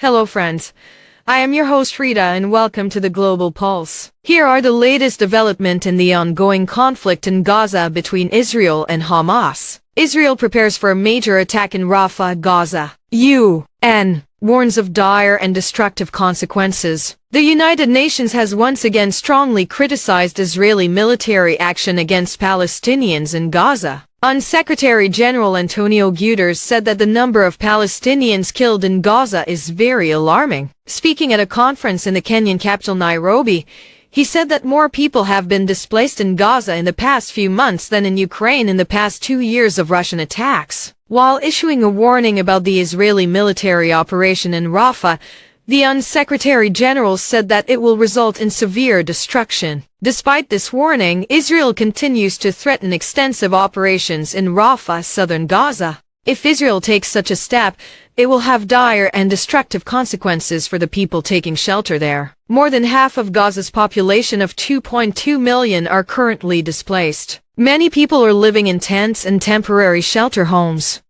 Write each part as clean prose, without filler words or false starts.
Hello friends, I am your host Rita and welcome to the Global Pulse. Here are the latest development in the ongoing conflict in Gaza between Israel and Hamas. Israel prepares for a major attack in Rafah, Gaza. UN warns of dire and destructive consequences. The United Nations has once again strongly criticized Israeli military action against Palestinians in Gaza. Secretary General Antonio Guterres said that the number of Palestinians killed in Gaza is very alarming. Speaking at a conference in the Kenyan capital Nairobi, he said that more people have been displaced in Gaza in the past few months than in Ukraine in the past 2 years of Russian attacks. While issuing a warning about the Israeli military operation in Rafah, the Secretary General said that it will result in severe destruction. Despite this warning, Israel continues to threaten extensive operations in Rafah, southern Gaza. If Israel takes such a step, it will have dire and destructive consequences for the people taking shelter there. More than half of Gaza's population of 2.2 million are currently displaced. Many people are living in tents and temporary shelter homes.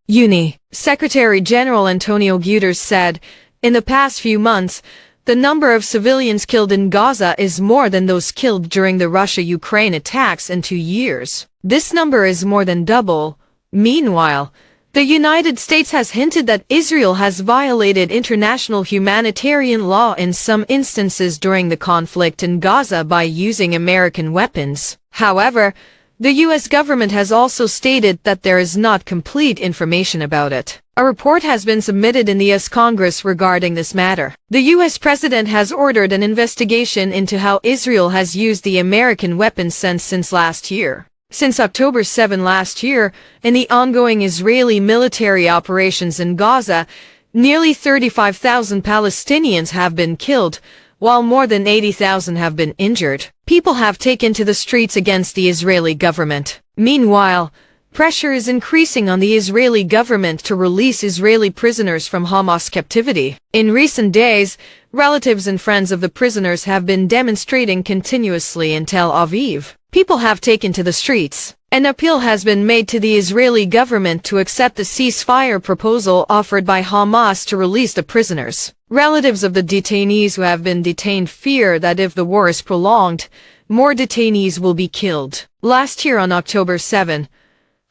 Secretary General Antonio Guterres said, "In the past few months, the number of civilians killed in Gaza is more than those killed during the Russia-Ukraine attacks in 2 years. This number is more than double." Meanwhile, the United States has hinted that Israel has violated international humanitarian law in some instances during the conflict in Gaza by using American weapons. However, the U.S. government has also stated that there is not complete information about it. A report has been submitted in the U.S. Congress regarding this matter. The U.S. President has ordered an investigation into how Israel has used the American weapons since last year. Since October 7 last year, in the ongoing Israeli military operations in Gaza, nearly 35,000 Palestinians have been killed, while more than 80,000 have been injured. People have taken to the streets against the Israeli government. Meanwhile, pressure is increasing on the Israeli government to release Israeli prisoners from Hamas captivity. In recent days, relatives and friends of the prisoners have been demonstrating continuously in Tel Aviv. People have taken to the streets. An appeal has been made to the Israeli government to accept the ceasefire proposal offered by Hamas to release the prisoners. Relatives of the detainees who have been detained fear that if the war is prolonged, more detainees will be killed. Last year on October 7,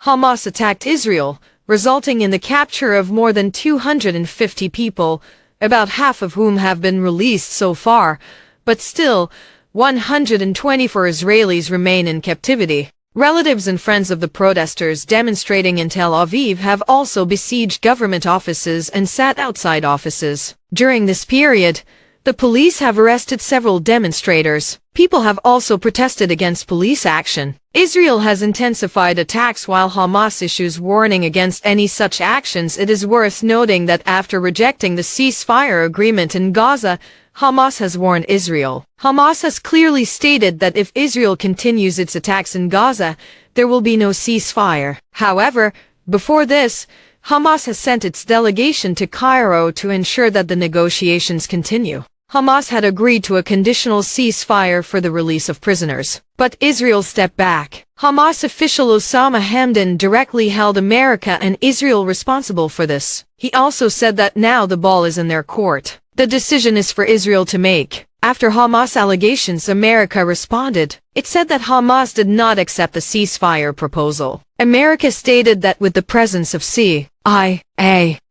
Hamas attacked Israel, resulting in the capture of more than 250 people, about half of whom have been released so far, but still, 124 Israelis remain in captivity. Relatives and friends of the protesters demonstrating in Tel Aviv have also besieged government offices and sat outside offices. During this period, the police have arrested several demonstrators. People have also protested against police action. Israel has intensified attacks while Hamas issues warning against any such actions. It is worth noting that after rejecting the ceasefire agreement in Gaza, Hamas has warned Israel. Hamas has clearly stated that if Israel continues its attacks in Gaza, there will be no ceasefire. However, before this, Hamas has sent its delegation to Cairo to ensure that the negotiations continue. Hamas had agreed to a conditional ceasefire for the release of prisoners, but Israel stepped back. Hamas official Osama Hamdan directly held America and Israel responsible for this. He also said that now the ball is in their court. The decision is for Israel to make. After Hamas allegations, America responded. It said that Hamas did not accept the ceasefire proposal. America stated that with the presence of CIA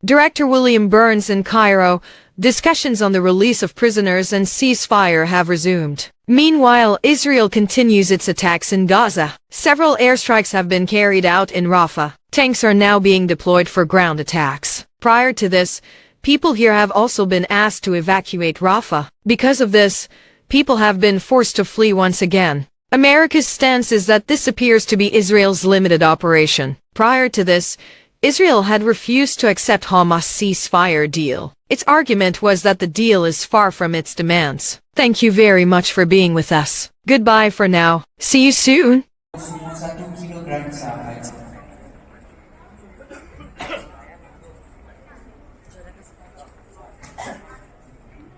Director William Burns in Cairo, discussions on the release of prisoners and ceasefire have resumed. Meanwhile, Israel continues its attacks in Gaza. Several airstrikes have been carried out in Rafah. Tanks are now being deployed for ground attacks. Prior to this, people here have also been asked to evacuate Rafah. Because of this, people have been forced to flee once again. America's stance is that this appears to be Israel's limited operation. Prior to this, Israel had refused to accept Hamas' ceasefire deal. Its argument was that the deal is far from its demands. Thank you very much for being with us. Goodbye for now. See you soon.